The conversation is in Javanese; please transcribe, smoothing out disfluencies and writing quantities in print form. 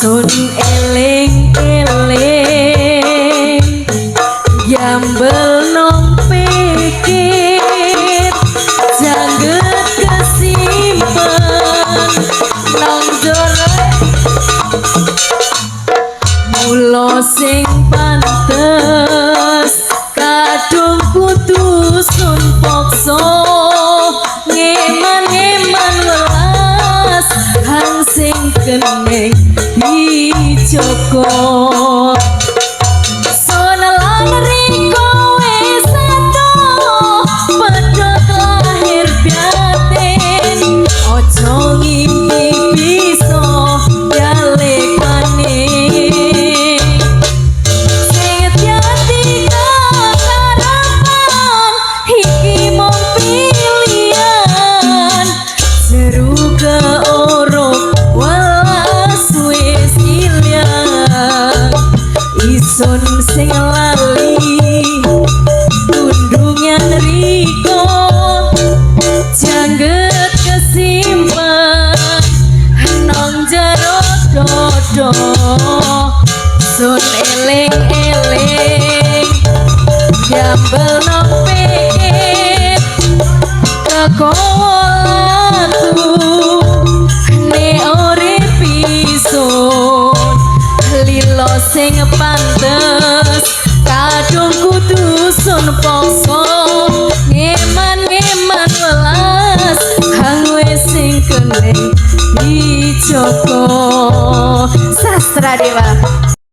sun eling-eling jambel nong pikir jangget kesimpen nong jero mula sing pantes kadung kudu sun pokso ngeman-ngeman welas hang sing keneng dijogo sonelan riko wis sedo pedhot lahir batin ojo ngimpi bisa dalekane sing ati karapan iki mung pilihan seru ke orok welas wis ilang isun sing lali tundungan riko jangget kesimpan nong jero dodo sun eling-eling jambel nong pikir kekowo laku ne urip isun lilo sing pantes kadung kudu sun poso ngeman-ngeman welas hang wis sing keneng dijogo Sastra Dewa.